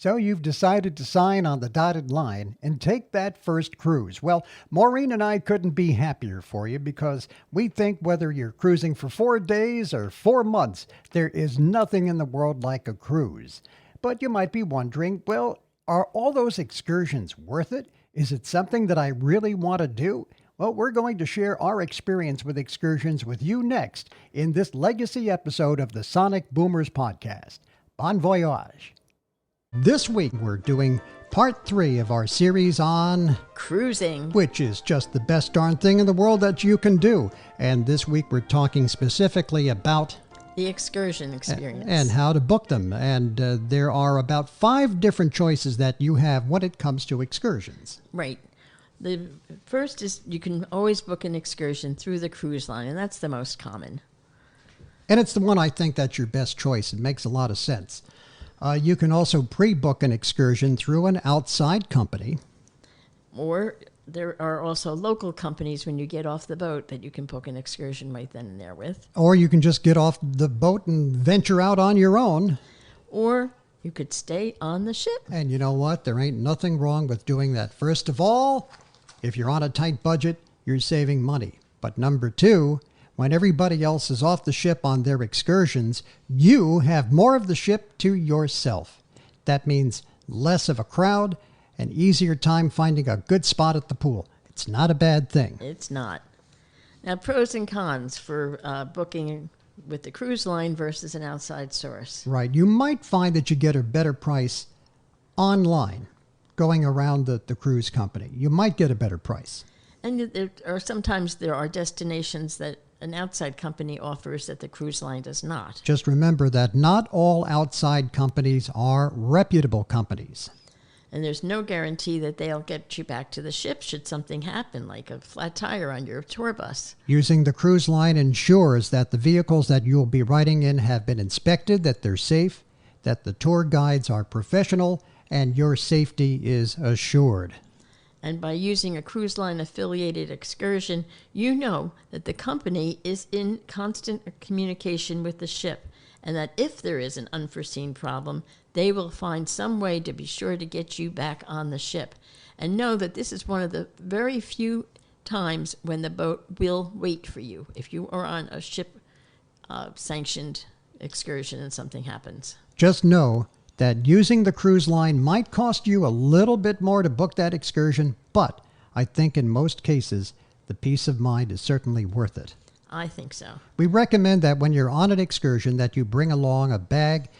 So you've decided to sign on the dotted line and take that first cruise. Well, Maureen and I couldn't be happier for you because we think whether you're cruising for 4 days or 4 months, there is nothing in the world like a cruise. But you might be wondering, well, are all those excursions worth it? Is it something that I really want to do? Well, we're going to share our experience with excursions with you next in this legacy episode of the Sonic Boomers podcast. Bon voyage. This week, we're doing part 3 of our series on cruising, which is just the best darn thing in the world that you can do. And this week, we're talking specifically about the excursion experience and how to book them. And there are about 5 different choices that you have when it comes to excursions. Right. The first is you can always book an excursion through the cruise line, and that's the most common. And it's the one I think that's your best choice. It makes a lot of sense. You can also pre-book an excursion through an outside company. Or there are also local companies when you get off the boat that you can book an excursion right then and there with. Or you can just get off the boat and venture out on your own. Or you could stay on the ship. And you know what? There ain't nothing wrong with doing that. First of all, if you're on a tight budget, you're saving money. But number 2, when everybody else is off the ship on their excursions, you have more of the ship to yourself. That means less of a crowd, an easier time finding a good spot at the pool. It's not a bad thing. It's not. Now, pros and cons for booking with the cruise line versus an outside source. Right. You might find that you get a better price online going around the cruise company. You might get a better price. And sometimes there are destinations that an outside company offers that the cruise line does not. Just remember that not all outside companies are reputable companies. And there's no guarantee that they'll get you back to the ship should something happen, like a flat tire on your tour bus. Using the cruise line ensures that the vehicles that you'll be riding in have been inspected, that they're safe, that the tour guides are professional, and your safety is assured. And by using a cruise line affiliated excursion, you know that the company is in constant communication with the ship, and that if there is an unforeseen problem, they will find some way to be sure to get you back on the ship. And know that this is one of the very few times when the boat will wait for you if you are on a ship sanctioned excursion and something happens. Just know that using the cruise line might cost you a little bit more to book that excursion, but I think in most cases, the peace of mind is certainly worth it. I think so. We recommend that when you're on an excursion that you bring along a bag,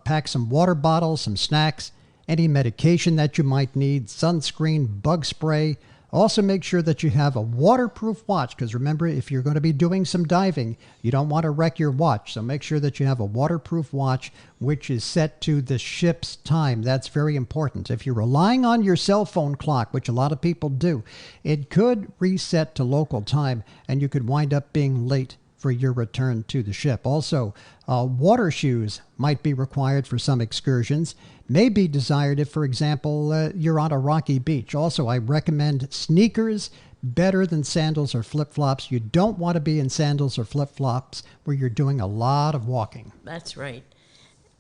pack some water bottles, some snacks, any medication that you might need, sunscreen, bug spray. Also make sure that you have a waterproof watch, because remember, if you're going to be doing some diving, you don't want to wreck your watch. So make sure that you have a waterproof watch which is set to the ship's time. That's very important. If you're relying on your cell phone clock, which a lot of people do, it could reset to local time and you could wind up being late for your return to the ship. Also, water shoes might be required for some excursions. May be desired if, for example, you're on a rocky beach. Also, I recommend sneakers better than sandals or flip-flops. You don't want to be in sandals or flip-flops where you're doing a lot of walking. That's right.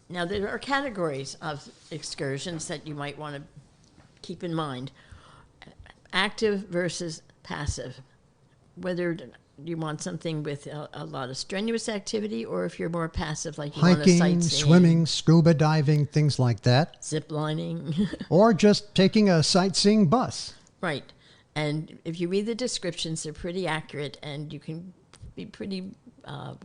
Now, there are categories of excursions that you might want to keep in mind. Active versus passive. Whether you want something with a lot of strenuous activity, or if you're more passive, like you want to sightsee. Hiking, swimming, scuba diving, things like that. Zip lining. Or just taking a sightseeing bus. Right. And if you read the descriptions, they're pretty accurate, and you can be pretty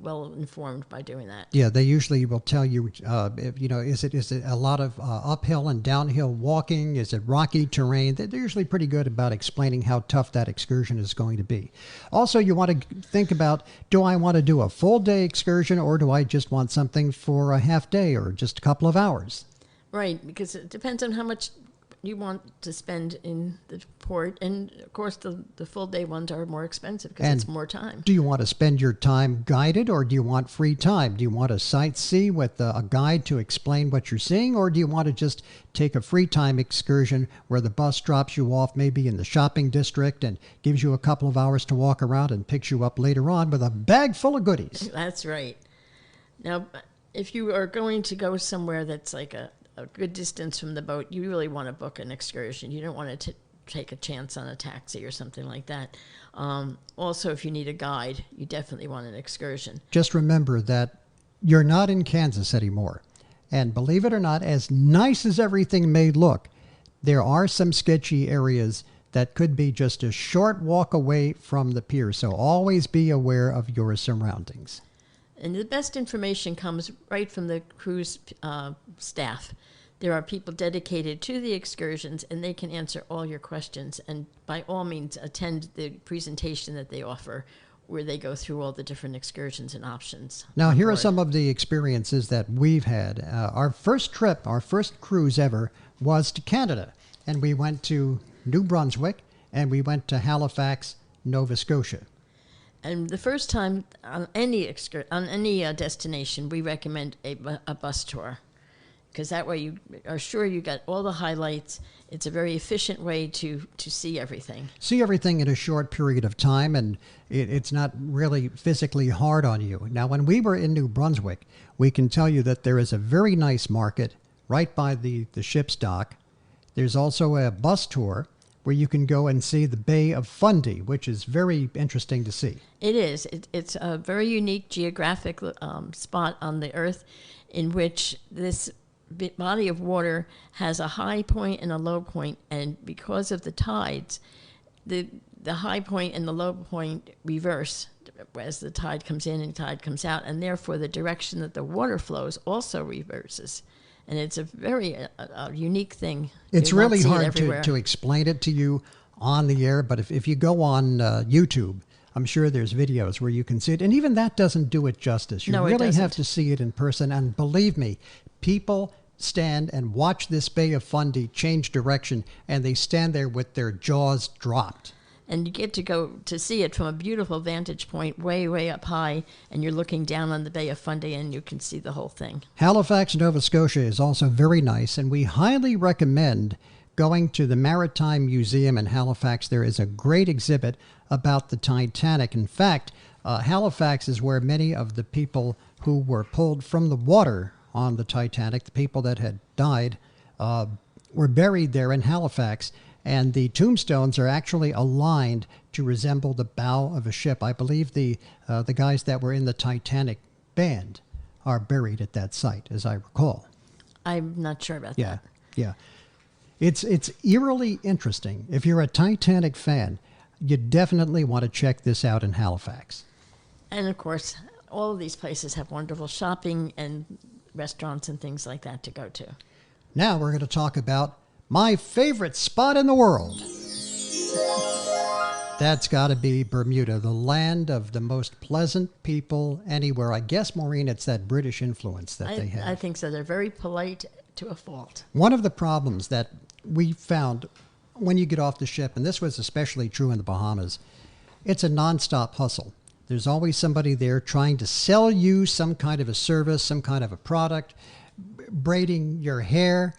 well informed by doing that. Yeah, they usually will tell you, is it a lot of uphill and downhill walking? Is it rocky terrain? They're usually pretty good about explaining how tough that excursion is going to be. Also, you want to think about, do I want to do a full day excursion, or do I just want something for a half day or just a couple of hours? Right, because it depends on how much you want to spend in the port, and of course the full day ones are more expensive because it's more time. Do you want to spend your time guided, or do you want free time? Do you want to sightsee with a guide to explain what you're seeing, or do you want to just take a free time excursion where the bus drops you off maybe in the shopping district and gives you a couple of hours to walk around and picks you up later on with a bag full of goodies? That's right. Now, if you are going to go somewhere that's like a a good distance from the boat, you really want to book an excursion. You don't want to take a chance on a taxi or something like that. Also, if you need a guide, you definitely want an excursion. Just remember that you're not in Kansas anymore. And believe it or not, as nice as everything may look, there are some sketchy areas that could be just a short walk away from the pier. So always be aware of your surroundings. And the best information comes right from the cruise staff. There are people dedicated to the excursions, and they can answer all your questions. And by all means, attend the presentation that they offer, where they go through all the different excursions and options. Now, here are some of the experiences that we've had. Our first trip, our first cruise ever, was to Canada. And we went to New Brunswick, and we went to Halifax, Nova Scotia. And the first time on any destination, we recommend a bus tour, because that way you are sure you got all the highlights. It's a very efficient way to see everything. See everything in a short period of time, and it's not really physically hard on you. Now, when we were in New Brunswick, we can tell you that there is a very nice market right by the ship's dock. There's also a bus tour where you can go and see the Bay of Fundy, which is very interesting to see. It is. It's a very unique geographic spot on the Earth in which this body of water has a high point and a low point, and because of the tides, the high point and the low point reverse as the tide comes in and tide comes out, and therefore the direction that the water flows also reverses. And it's a very unique thing. It's really hard to explain it to you on the air, but if you go on YouTube, I'm sure there's videos where you can see it. And even that doesn't do it justice. You really have to see it in person. And believe me, people stand and watch this Bay of Fundy change direction, and they stand there with their jaws dropped. And you get to go to see it from a beautiful vantage point way, way up high, and you're looking down on the Bay of Fundy, and you can see the whole thing. Halifax, Nova Scotia is also very nice, and we highly recommend going to the Maritime Museum in Halifax. There is a great exhibit about the Titanic. In fact, Halifax is where many of the people who were pulled from the water on the Titanic, the people that had died, were buried there in Halifax. And the tombstones are actually aligned to resemble the bow of a ship. I believe the guys that were in the Titanic band are buried at that site, as I recall. I'm not sure about that. Yeah. It's eerily interesting. If you're a Titanic fan, you definitely want to check this out in Halifax. And, of course, all of these places have wonderful shopping and restaurants and things like that to go to. Now we're going to talk about my favorite spot in the world. That's got to be Bermuda, the land of the most pleasant people anywhere. I guess, Maureen, it's that British influence that they have. I think so. They're very polite to a fault. One of the problems that we found when you get off the ship, and this was especially true in the Bahamas, it's a nonstop hustle. There's always somebody there trying to sell you some kind of a service, some kind of a product, braiding your hair,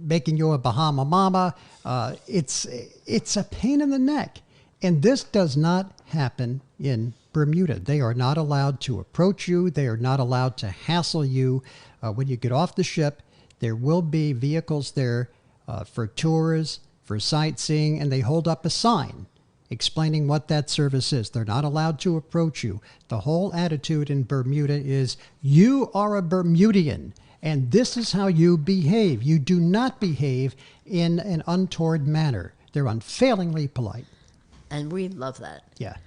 making you a Bahama mama. It's a pain in the neck. And this does not happen in Bermuda. They are not allowed to approach you. They are not allowed to hassle you. When you get off the ship, there will be vehicles there for tours, for sightseeing, and they hold up a sign explaining what that service is. They're not allowed to approach you. The whole attitude in Bermuda is, you are a Bermudian, and this is how you behave. You do not behave in an untoward manner. They're unfailingly polite. And we love that. Yeah.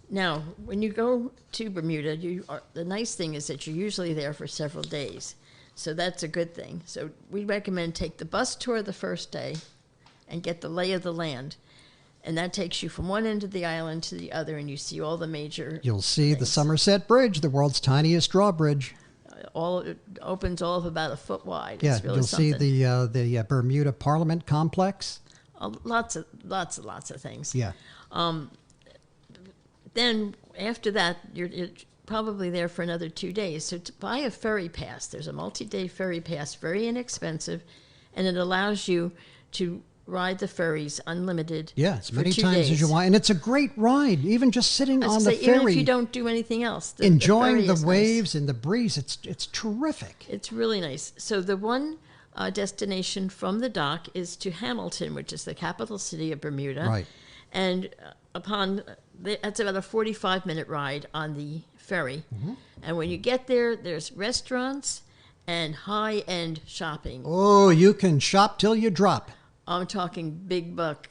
Now, when you go to Bermuda, the nice thing is that you're usually there for several days. So that's a good thing. So we recommend take the bus tour the first day and get the lay of the land. And that takes you from one end of the island to the other, and you see all the major You'll see things. The Somerset Bridge, the world's tiniest drawbridge. It opens all of about a foot wide. Yeah, it's really you'll something. see the Bermuda Parliament Complex. Lots of things. Yeah. Then after that, you're probably there for another 2 days. So to buy a ferry pass, there's a multi-day ferry pass, very inexpensive, and it allows you to ride the ferries unlimited. Yeah, as for many 2 times days. as you want. And it's a great ride, even just sitting on the Even ferry. if you don't do anything else. Enjoying ferry the is waves nice. and the breeze. It's terrific. It's really nice. So the one destination from the dock is to Hamilton, which is the capital city of Bermuda. Right. And that's about a 45-minute ride on the ferry. Mm-hmm. And when you get there, there's restaurants and high-end shopping. Oh, you can shop till you drop. I'm talking big buck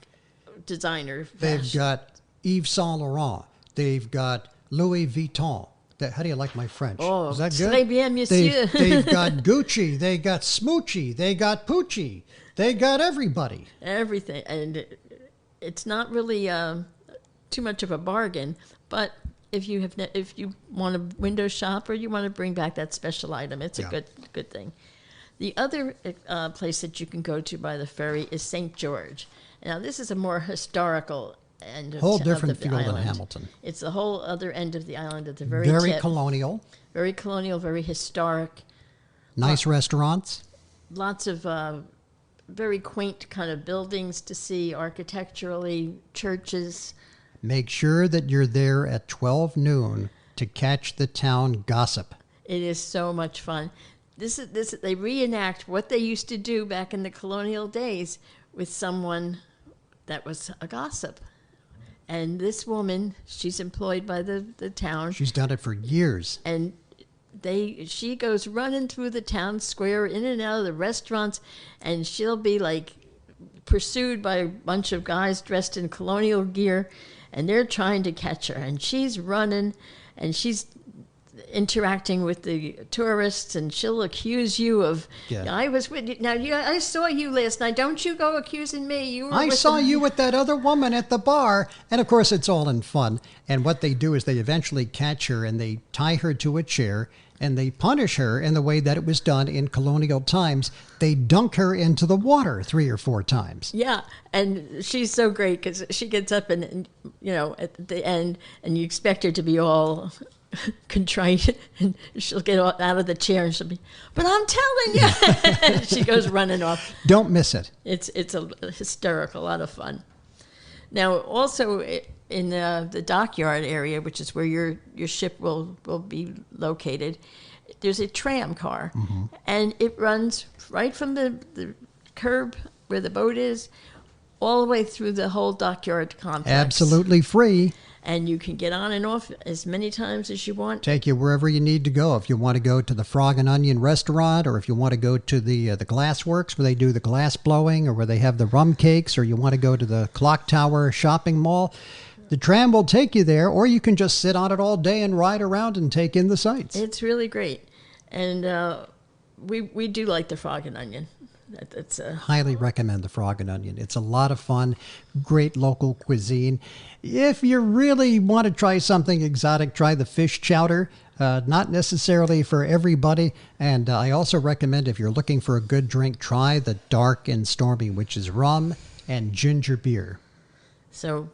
designer They've fashion. got Yves Saint Laurent. They've got Louis Vuitton. How do you like my French? Oh, is that good? très bien, monsieur. They've got Gucci. They got Smoochie. They got Poochie. They got everybody. Everything. And it's not really too much of a bargain, but if you want to window shop or you want to bring back that special item, it's a good thing. The other place that you can go to by the ferry is St. George. Now, this is a more historical end of Whole of different the feel than island. Hamilton. It's the whole other end of the island at the very Very tip. colonial. Very colonial, very historic. Nice restaurants. Lots of very quaint kind of buildings to see architecturally, churches. Make sure that you're there at 12 noon to catch the town gossip. It is so much fun. They reenact what they used to do back in the colonial days with someone that was a gossip. And this woman, she's employed by the town. She's done it for years. And she goes running through the town square, in and out of the restaurants, and she'll be like pursued by a bunch of guys dressed in colonial gear, and they're trying to catch her. And she's running, and she's interacting with the tourists, and she'll accuse you of, I was with you. Now, I saw you last night. Don't you go accusing me. I saw you with that other woman at the bar. And of course, it's all in fun. And what they do is they eventually catch her and they tie her to a chair and they punish her in the way that it was done in colonial times. They dunk her into the water 3 or 4 times. Yeah, and she's so great because she gets up and at the end, and you expect her to be all contrite, and she'll get out of the chair and she'll be, but I'm telling you, and she goes running off. Don't miss it. It's a hysterical, a lot of fun. Now, also in the dockyard area, which is where your ship will be located, there's a tram car, and it runs right from the curb where the boat is all the way through the whole dockyard complex. Absolutely free. And you can get on and off as many times as you want. Take you wherever you need to go. If you want to go to the Frog and Onion restaurant, or if you want to go to the glass works where they do the glass blowing, or where they have the rum cakes, or you want to go to the Clock Tower shopping mall, the tram will take you there, or you can just sit on it all day and ride around and take in the sights. It's really great. And we do like the Frog and Onion. Highly recommend the Frog and Onion. It's a lot of fun, great local cuisine. If you really want to try something exotic, try the fish chowder. Not necessarily for everybody. And I also recommend, if you're looking for a good drink, try the Dark and Stormy, which is rum and ginger beer. So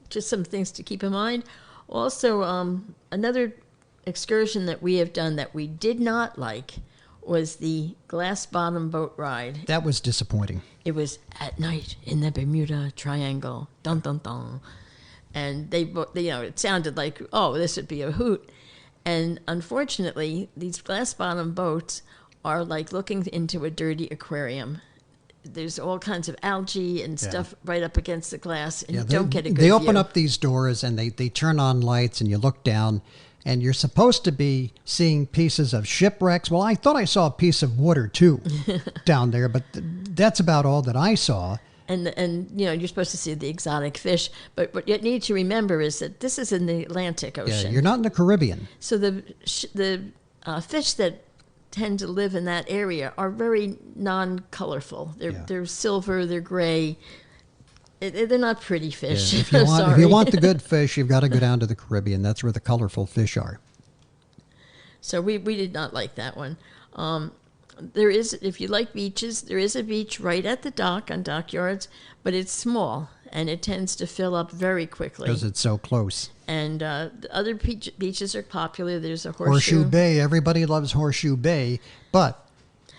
just some things to keep in mind. Also, another excursion that we have done that we did not like was the glass bottom boat ride. That was disappointing. It was at night in the Bermuda Triangle. Dun, dun, dun. And it sounded like, oh, this would be a hoot. And unfortunately, these glass bottom boats are like looking into a dirty aquarium. There's all kinds of algae and stuff right up against the glass, and you don't get a good view. They open up these doors and they turn on lights, and you look down, and you're supposed to be seeing pieces of shipwrecks. Well, I thought I saw a piece of wood or two down there, but that's about all that I saw. And you're supposed to see the exotic fish, but what you need to remember is that this is in the Atlantic Ocean. Yeah, you're not in the Caribbean. So the fish that tend to live in that area are very non-colorful. They're silver, they're gray. They're not pretty fish. Yeah, if you want the good fish, you've got to go down to the Caribbean. That's where the colorful fish are. So we did not like that one. There is, if you like beaches, there is a beach right at the dock on dockyards, but it's small and it tends to fill up very quickly. Because it's so close. And the other beaches are popular. There's a Horseshoe Bay. Everybody loves Horseshoe Bay, but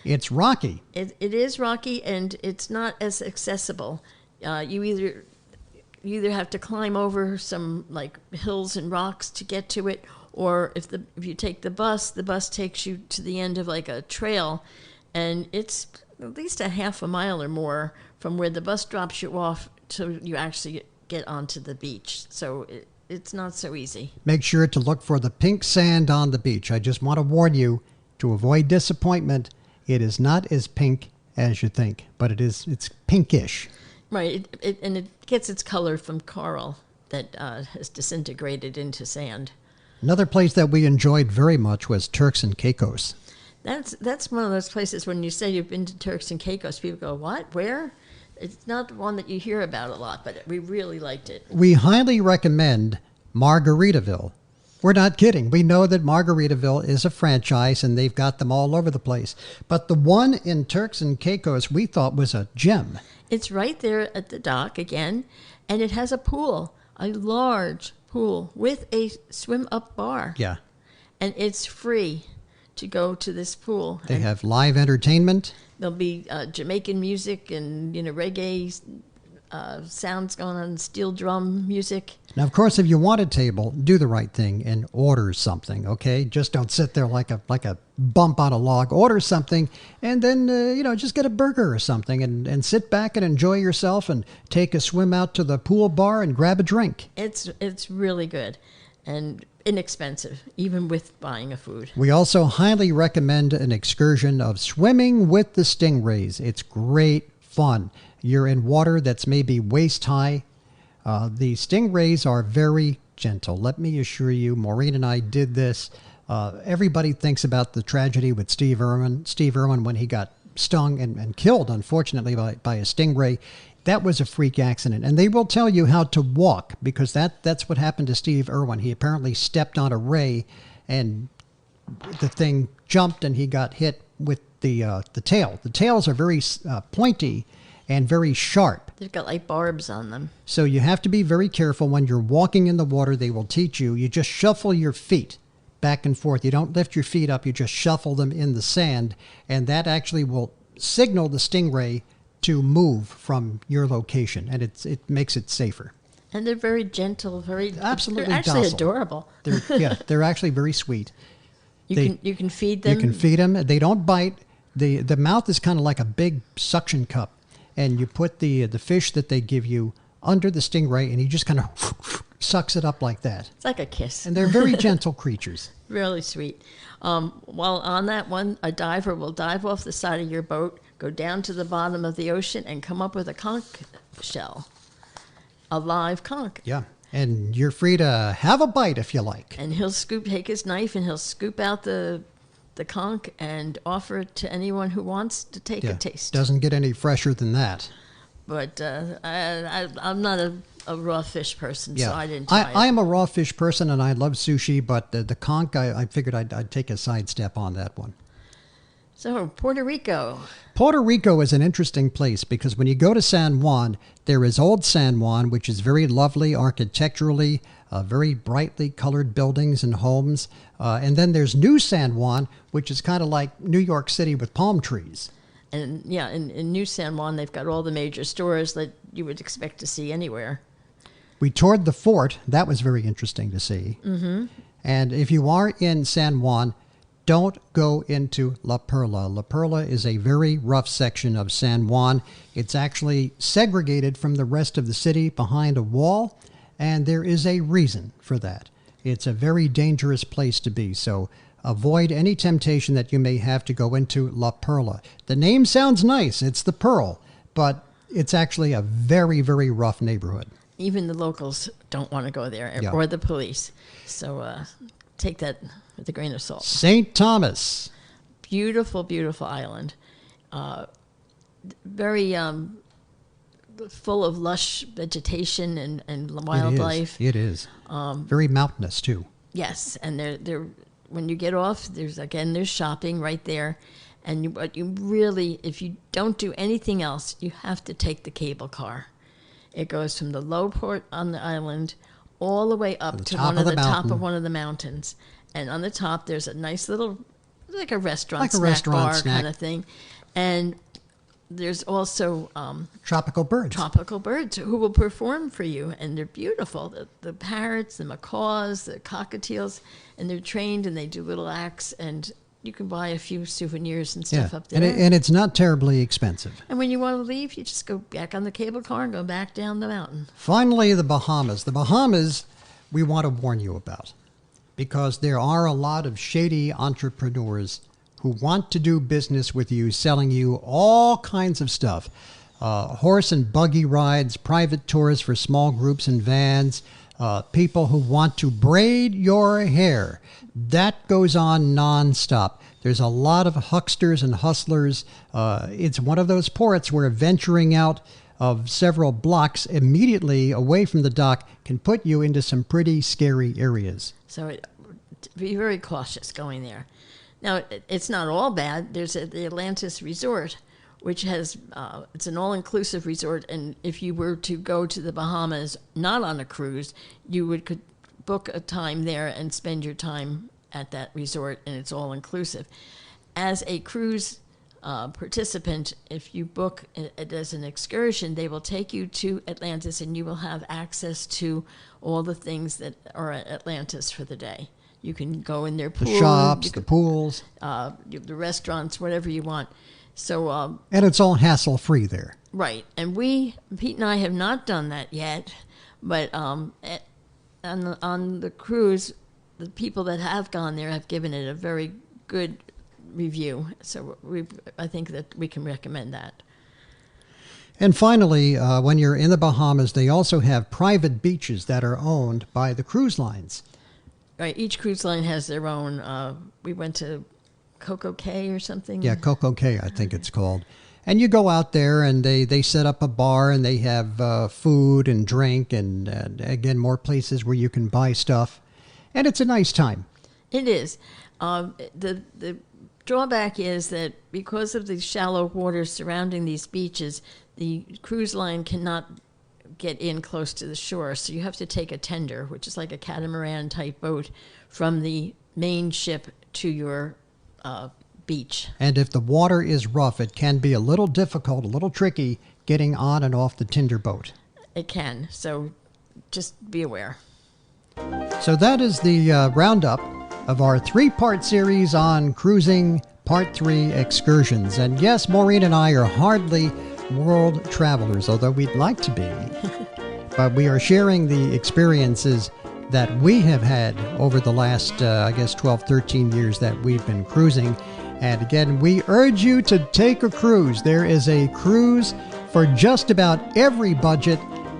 It's rocky. It is rocky, and it's not as accessible. You either have to climb over some like hills and rocks to get to it, or if you take the bus takes you to the end of like a trail, and it's at least a half a mile or more from where the bus drops you off to you actually get onto the beach. So it's not so easy. Make sure to look for the pink sand on the beach. I just want to warn you to avoid disappointment. It is not as pink as you think, but it's pinkish. Right, and it gets its color from coral that has disintegrated into sand. Another place that we enjoyed very much was Turks and Caicos. That's one of those places when you say you've been to Turks and Caicos, people go, what, where? It's not one that you hear about a lot, but we really liked it. We highly recommend Margaritaville. We're not kidding. We know that Margaritaville is a franchise and they've got them all over the place. But the one in Turks and Caicos we thought was a gem. It's right there at the dock again, and it has a pool, a large pool with a swim-up bar. Yeah. And it's free to go to this pool. They have live entertainment. There'll be Jamaican music and reggae sounds going on, steel drum music. Now, of course, if you want a table, do the right thing and order something, okay? Just don't sit there like a bump on a log. Order something and then, just get a burger or something and sit back and enjoy yourself and take a swim out to the pool bar and grab a drink. It's really good and inexpensive, even with buying a food. We also highly recommend an excursion of swimming with the stingrays. It's great fun. You're in water that's maybe waist high. The stingrays are very gentle. Let me assure you, Maureen and I did this. Everybody thinks about the tragedy with Steve Irwin when he got stung and killed, unfortunately, by a stingray. That was a freak accident. And they will tell you how to walk because that's what happened to Steve Irwin. He apparently stepped on a ray and the thing jumped and he got hit with the tail. The tails are very pointy and very sharp. They've got like barbs on them. So you have to be very careful when you're walking in the water. They will teach you. You just shuffle your feet back and forth. You don't lift your feet up. You just shuffle them in the sand. And that actually will signal the stingray to move from your location. And it makes it safer. And they're very gentle, absolutely they're actually docile. Adorable. They're actually very sweet. You can feed them. You can feed them. They don't bite. The mouth is kind of like a big suction cup. And you put the fish that they give you under the stingray, and he just kind of sucks it up like that. It's like a kiss. And they're very gentle creatures. Really sweet. While on that one, a diver will dive off the side of your boat, go down to the bottom of the ocean, and come up with a conch shell, a live conch. Yeah, and you're free to have a bite if you like. And he'll take his knife, and he'll scoop out the conch and offer it to anyone who wants to take a taste. Doesn't get any fresher than that. But I'm not a raw fish person, so I didn't try it. I am a raw fish person, and I love sushi, but the conch, I figured I'd take a sidestep on that one. So, Puerto Rico. Puerto Rico is an interesting place because when you go to San Juan, there is Old San Juan, which is very lovely architecturally, very brightly colored buildings and homes. And then there's New San Juan, which is kind of like New York City with palm trees. And yeah, in New San Juan, they've got all the major stores that you would expect to see anywhere. We toured the fort. That was very interesting to see. Mm-hmm. And if you are in San Juan, don't go into La Perla. La Perla is a very rough section of San Juan. It's actually segregated from the rest of the city behind a wall, and there is a reason for that. It's a very dangerous place to be, so avoid any temptation that you may have to go into La Perla. The name sounds nice. It's the Pearl, but it's actually a very, very rough neighborhood. Even the locals don't want to go there, or the police. So take that with a grain of salt. St. Thomas. Beautiful, beautiful island. Very full of lush vegetation and wildlife. It is. Very mountainous, too. Yes, and they're when you get off, there's shopping right there. And but you really, if you don't do anything else, you have to take the cable car. It goes from the low port on the island all the way up to top of one of the mountains. And on the top, there's a nice little like a restaurant, Like a snack restaurant bar snack. kind of thing. And there's also Tropical birds. tropical birds who will perform for you, and they're beautiful. The parrots, the macaws, the cockatiels, and they're trained and they do little acts, and you can buy a few souvenirs and stuff up there. And it's not terribly expensive. And when you want to leave, you just go back on the cable car and go back down the mountain. Finally, the Bahamas. The Bahamas, we want to warn you about, because there are a lot of shady entrepreneurs who want to do business with you, selling you all kinds of stuff. Horse and buggy rides, private tours for small groups and vans, people who want to braid your hair. That goes on nonstop. There's a lot of hucksters and hustlers. It's one of those ports where venturing out of several blocks immediately away from the dock can put you into some pretty scary areas. So be very cautious going there. Now, it's not all bad. There's the Atlantis Resort, which has, it's an all-inclusive resort, and if you were to go to the Bahamas not on a cruise, you could book a time there and spend your time at that resort, and it's all-inclusive. As a cruise participant, if you book it as an excursion, they will take you to Atlantis, and you will have access to all the things that are at Atlantis for the day. You can go in their pool, The shops, the pools. the restaurants, whatever you want. So And it's all hassle-free there. right, and Pete and I have not done that yet, but on the cruise, the people that have gone there have given it a very good review. So I think that we can recommend that. And finally, when you're in the Bahamas, they also have private beaches that are owned by the cruise lines. Right, each cruise line has their own. We went to Coco Cay or something. Yeah, Coco Cay, I think it's called. And you go out there and they set up a bar and they have food and drink and again, more places where you can buy stuff. And it's a nice time. It is. The drawback is that because of the shallow waters surrounding these beaches, the cruise line cannot get in close to the shore. So you have to take a tender, which is like a catamaran type boat, from the main ship to your beach. And if the water is rough, it can be a little difficult, a little tricky getting on and off the tender boat. It can. So just be aware. So that is the roundup of our 3-part series on cruising, Part 3 Excursions. And yes, Maureen and I are hardly world travelers, although we'd like to be. But we are sharing the experiences that we have had over the last, 12, 13 years that we've been cruising. And again, we urge you to take a cruise. There is a cruise for just about every budget.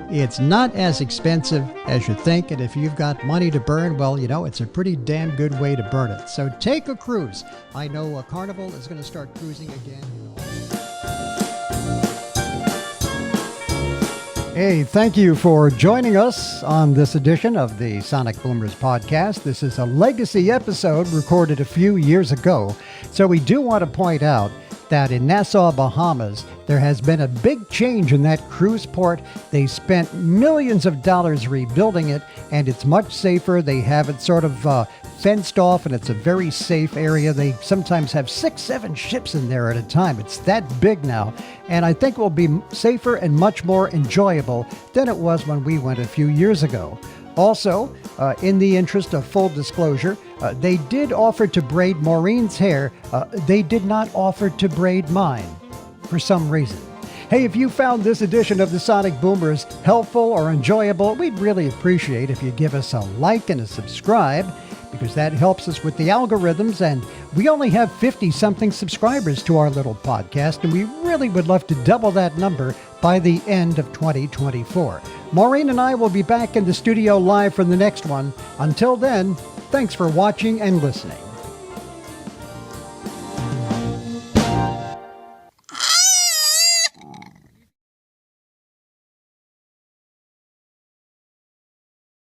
It's not as expensive as you think, and if you've got money to burn, well, it's a pretty damn good way to burn it. So take a cruise. I know Carnival is going to start cruising again. Hey, thank you for joining us on this edition of the Sonic Boomers podcast. This is a legacy episode recorded a few years ago. So we do want to point out that in Nassau, Bahamas, there has been a big change in that cruise port. They spent millions of dollars rebuilding it, and it's much safer. They have it sort of fenced off, and it's a very safe area. They sometimes have 6, 7 ships in there at a time. It's that big now, and I think it will be safer and much more enjoyable than it was when we went a few years ago. Also, in the interest of full disclosure, they did offer to braid Maureen's hair. They did not offer to braid mine for some reason. Hey, if you found this edition of the Sonic Boomers helpful or enjoyable, we'd really appreciate if you give us a like and a subscribe, because that helps us with the algorithms, and we only have 50-something subscribers to our little podcast, and we really would love to double that number by the end of 2024. Maureen and I will be back in the studio live for the next one. Until then, thanks for watching and listening.